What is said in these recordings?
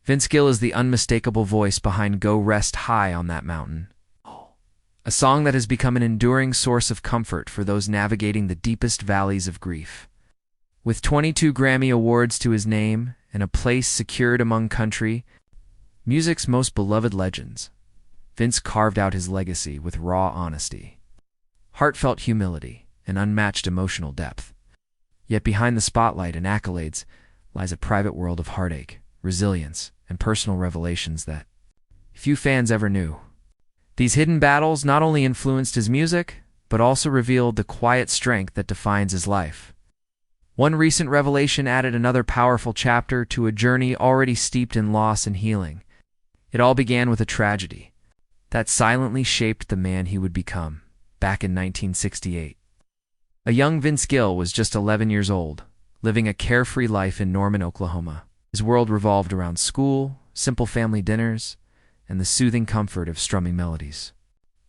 Vince Gill is the unmistakable voice behind Go Rest High on That Mountain, a song that has become an enduring source of comfort for those navigating the deepest valleys of grief. With 22 Grammy Awards to his name and a place secured among country music's most beloved legends, Vince carved out his legacy with raw honesty, heartfelt humility, and unmatched emotional depth. Yet behind the spotlight and accolades lies a private world of heartache, resilience, and personal revelations that few fans ever knew. These hidden battles not only influenced his music, but also revealed the quiet strength that defines his life. One recent revelation added another powerful chapter to a journey already steeped in loss and healing. It all began with a tragedy that silently shaped the man he would become back in 1968. A young Vince Gill was just 11 years old, living a carefree life in Norman, Oklahoma. His world revolved around school, simple family dinners, and the soothing comfort of strumming melodies.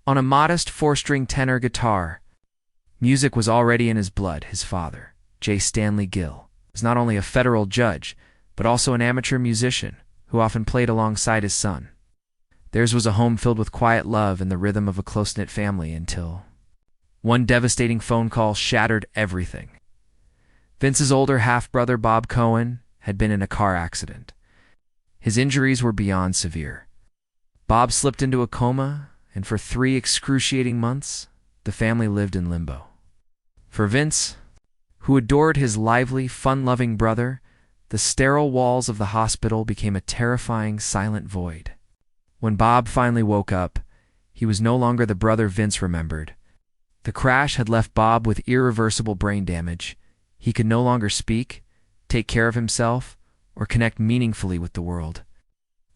On a modest 4-string tenor guitar, music was already in his blood. His father, J. Stanley Gill, was not only a federal judge, but also an amateur musician who often played alongside his son. Theirs was a home filled with quiet love and the rhythm of a close-knit family until one devastating phone call shattered everything. Vince's older half-brother, Bob Cohen, had been in a car accident. His injuries were beyond severe. Bob slipped into a coma, and for 3 excruciating months, the family lived in limbo. For Vince, who adored his lively, fun-loving brother, the sterile walls of the hospital became a terrifying, silent void. When Bob finally woke up, he was no longer the brother Vince remembered. The crash had left Bob with irreversible brain damage. He could no longer speak, take care of himself, or connect meaningfully with the world.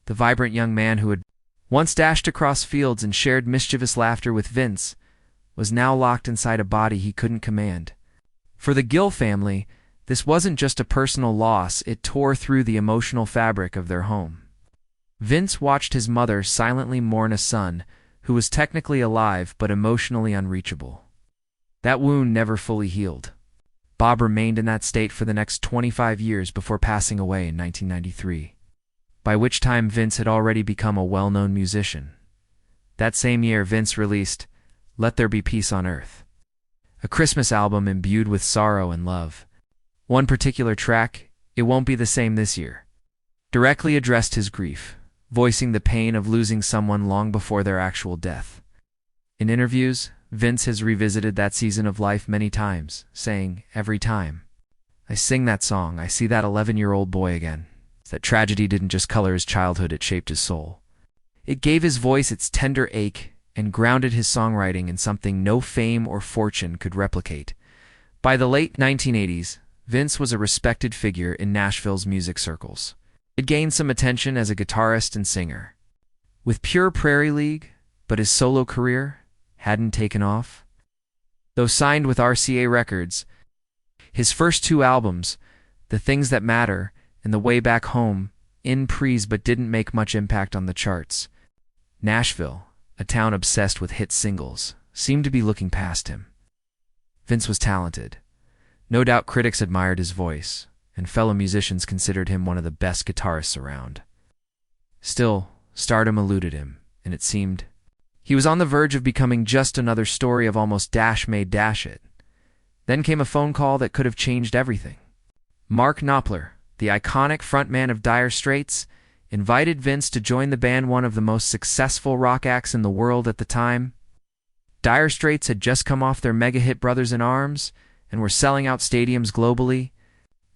The vibrant young man who had once dashed across fields and shared mischievous laughter with Vince was now locked inside a body he couldn't command. For the Gill family, this wasn't just a personal loss, it tore through the emotional fabric of their home. Vince watched his mother silently mourn a son who was technically alive but emotionally unreachable. That wound never fully healed. Bob remained in that state for the next 25 years before passing away in 1993, by which time Vince had already become a well-known musician. That same year, Vince released Let There Be Peace on Earth, a Christmas album imbued with sorrow and love. One particular track, It Won't Be the Same This Year, directly addressed his grief, voicing the pain of losing someone long before their actual death. In interviews, Vince has revisited that season of life many times, saying, "Every time I sing that song, I see that 11-year-old boy again." That tragedy didn't just color his childhood, it shaped his soul. It gave his voice its tender ache and grounded his songwriting in something no fame or fortune could replicate. By the late 1980s, Vince was a respected figure in Nashville's music circles. It gained some attention as a guitarist and singer. With Pure Prairie League, but his solo career hadn't taken off. Though signed with RCA Records, his first 2 albums, The Things That Matter and The Way Back Home, in prees but didn't make much impact on the charts. Nashville, a town obsessed with hit singles, seemed to be looking past him. Vince was talented. No doubt critics admired his voice, and fellow musicians considered him one of the best guitarists around. Still, stardom eluded him, and it seemed he was on the verge of becoming just another story of almost dash-made dash it. Then came a phone call that could have changed everything. Mark Knopfler, the iconic frontman of Dire Straits, invited Vince to join the band, one of the most successful rock acts in the world at the time. Dire Straits had just come off their mega-hit Brothers in Arms and were selling out stadiums globally.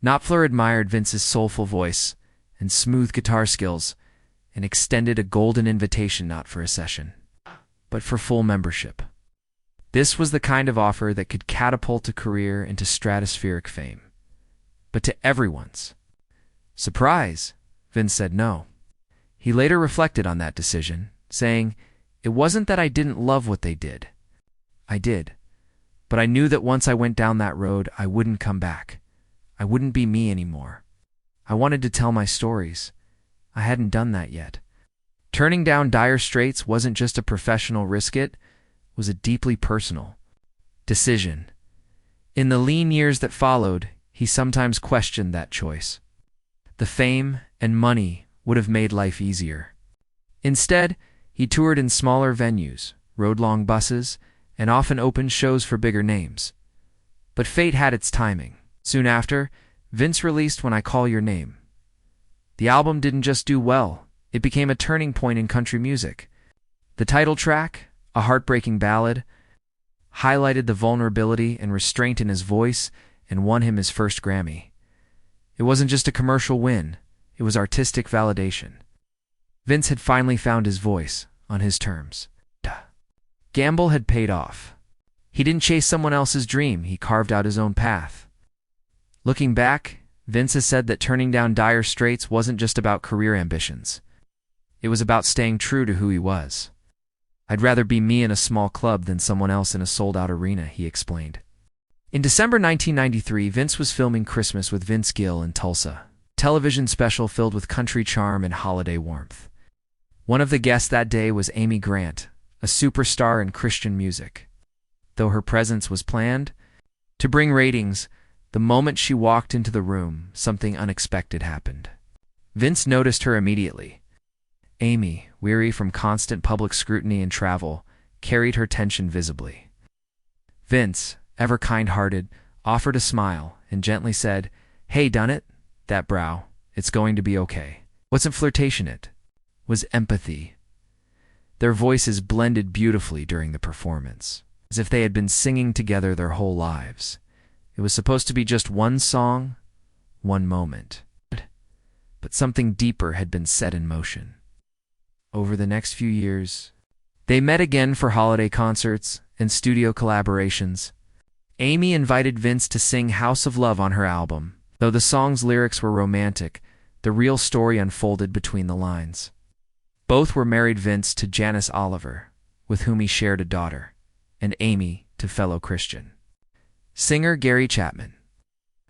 Knopfler admired Vince's soulful voice and smooth guitar skills and extended a golden invitation not for a session, but for full membership. This was the kind of offer that could catapult a career into stratospheric fame. But to everyone's surprise, Vince said no. He later reflected on that decision, saying, "It wasn't that I didn't love what they did. I did. But I knew that once I went down that road, I wouldn't come back. I wouldn't be me anymore. I wanted to tell my stories. I hadn't done that yet." Turning down Dire Straits wasn't just a professional risk, it was a deeply personal decision. In the lean years that followed, he sometimes questioned that choice. The fame and money would have made life easier. Instead, he toured in smaller venues, rode long buses, and often opened shows for bigger names. But fate had its timing. Soon after, Vince released When I Call Your Name. The album didn't just do well, it became a turning point in country music. The title track, a heartbreaking ballad, highlighted the vulnerability and restraint in his voice and won him his first Grammy. It wasn't just a commercial win, it was artistic validation. Vince had finally found his voice, on his terms. Gamble had paid off. He didn't chase someone else's dream, he carved out his own path. Looking back, Vince has said that turning down dire straits wasn't just about career ambitions. It was about staying true to who he was. I'd rather be me in a small club than someone else in a sold-out arena, he explained. In December 1993, Vince was filming Christmas with Vince Gill in Tulsa, a television special filled with country charm and holiday warmth. One of the guests that day was Amy Grant, a superstar in Christian music. Though her presence was planned to bring ratings, the moment she walked into the room, something unexpected happened. Vince noticed her immediately. Amy, weary from constant public scrutiny and travel, carried her tension visibly. Vince, ever kind-hearted, offered a smile and gently said, "Hey, done it? That brow. It's going to be okay." Wasn't flirtation, it was empathy. Their voices blended beautifully during the performance, as if they had been singing together their whole lives. It was supposed to be just one song, one moment. But something deeper had been set in motion. Over the next few years, they met again for holiday concerts and studio collaborations. Amy invited Vince to sing House of Love on her album. Though the song's lyrics were romantic, the real story unfolded between the lines. Both were married. Vince to Janice Oliver, with whom he shared a daughter, and Amy to fellow Christian singer Gary Chapman.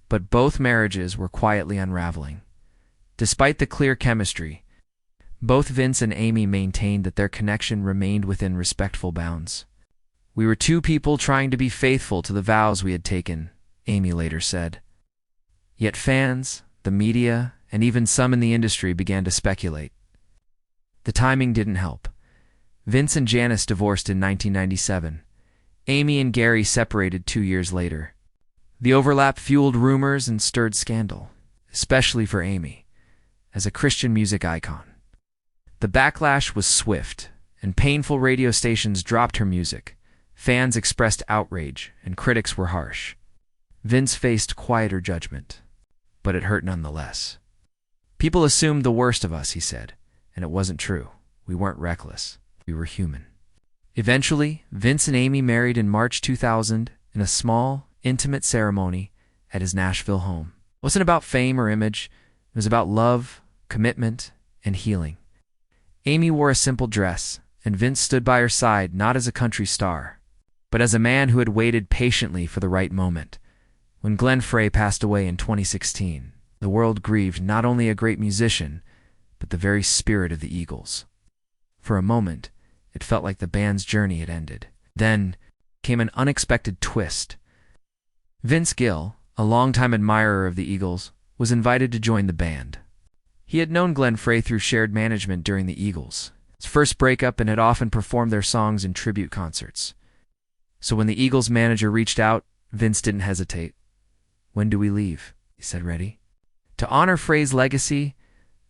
But both marriages were quietly unraveling. Despite the clear chemistry, both Vince and Amy maintained that their connection remained within respectful bounds. "We were two people trying to be faithful to the vows we had taken," Amy later said. Yet fans, the media, and even some in the industry began to speculate. The timing didn't help. Vince and Janice divorced in 1997. Amy and Gary separated 2 years later. The overlap fueled rumors and stirred scandal, especially for Amy, as a Christian music icon. The backlash was swift, and painful. Radio stations dropped her music. Fans expressed outrage, and critics were harsh. Vince faced quieter judgment, but it hurt nonetheless. "People assumed the worst of us," he said, and it wasn't true. We weren't reckless. We were human. Eventually, Vince and Amy married in March 2000 in a small, intimate ceremony at his Nashville home. It wasn't about fame or image. It was about love, commitment, and healing. Amy wore a simple dress, and Vince stood by her side not as a country star, but as a man who had waited patiently for the right moment. When Glenn Frey passed away in 2016, the world grieved not only a great musician, but the very spirit of the Eagles. For a moment, it felt like the band's journey had ended. Then came an unexpected twist. Vince Gill, a longtime admirer of the Eagles, was invited to join the band. He had known Glenn Frey through shared management during the Eagles, his first breakup, and had often performed their songs in tribute concerts. So when the Eagles manager reached out, Vince didn't hesitate. "When do we leave?" he said, ready. To honor Frey's legacy,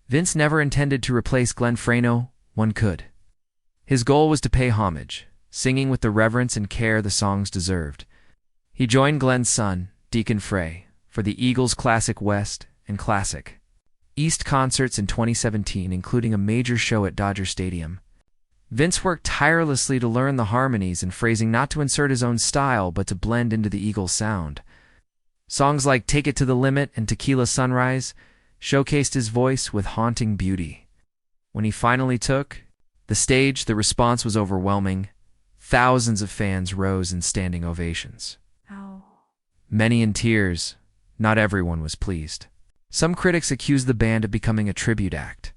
Vince never intended to replace Glenn Frey. No one could. His goal was to pay homage, singing with the reverence and care the songs deserved. He joined Glenn's son, Deacon Frey, for the Eagles' Classic West and Classic East concerts in 2017, including a major show at Dodger Stadium. Vince worked tirelessly to learn the harmonies and phrasing, not to insert his own style, but to blend into the Eagles' sound. Songs like Take It to the Limit and Tequila Sunrise showcased his voice with haunting beauty. When he finally took the stage, the response was overwhelming. Thousands of fans rose in standing ovations. Ow. Many in tears. Not everyone was pleased. Some critics accused the band of becoming a tribute act.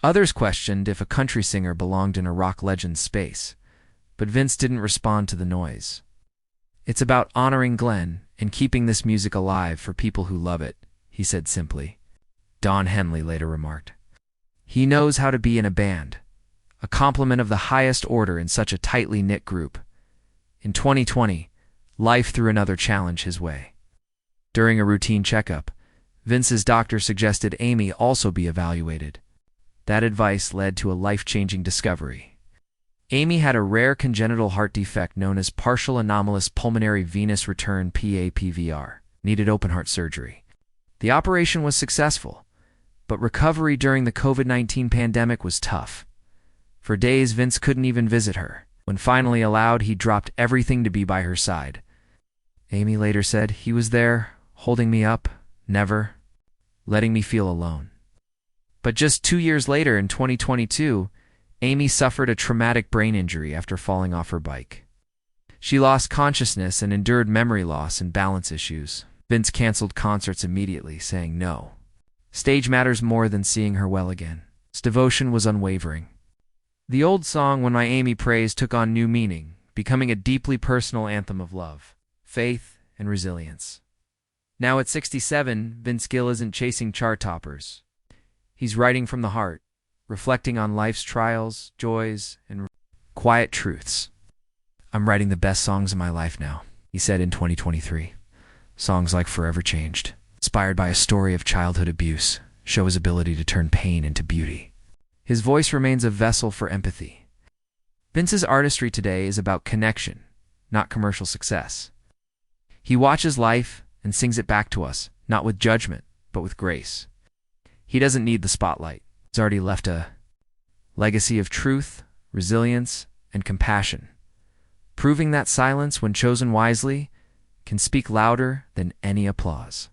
Others questioned if a country singer belonged in a rock legend's space. But Vince didn't respond to the noise. "It's about honoring Glenn and keeping this music alive for people who love it," he said simply. Don Henley later remarked. He knows how to be in a band, a compliment of the highest order in such a tightly knit group. In 2020, life threw another challenge his way. During a routine checkup, Vince's doctor suggested Amy also be evaluated. That advice led to a life-changing discovery. Amy had a rare congenital heart defect known as partial anomalous pulmonary venous return (PAPVR), needed open-heart surgery. The operation was successful, but recovery during the COVID-19 pandemic was tough. For days, Vince couldn't even visit her. When finally allowed, he dropped everything to be by her side. Amy later said, "He was there, holding me up, never letting me feel alone." But just 2 years later, in 2022, Amy suffered a traumatic brain injury after falling off her bike. She lost consciousness and endured memory loss and balance issues. Vince canceled concerts immediately, saying no. Stage matters more than seeing her well again. His devotion was unwavering. The old song "When My Amy Prays" took on new meaning, becoming a deeply personal anthem of love, faith, and resilience. Now at 67, Vince Gill isn't chasing chart toppers. He's writing from the heart, reflecting on life's trials, joys, and quiet truths. "I'm writing the best songs of my life now," he said in 2023. Songs like "Forever Changed," inspired by a story of childhood abuse, show his ability to turn pain into beauty. His voice remains a vessel for empathy. Vince's artistry today is about connection, not commercial success. He watches life and sings it back to us, not with judgment, but with grace. He doesn't need the spotlight. He's already left a legacy of truth, resilience, and compassion, proving that silence, when chosen wisely, can speak louder than any applause.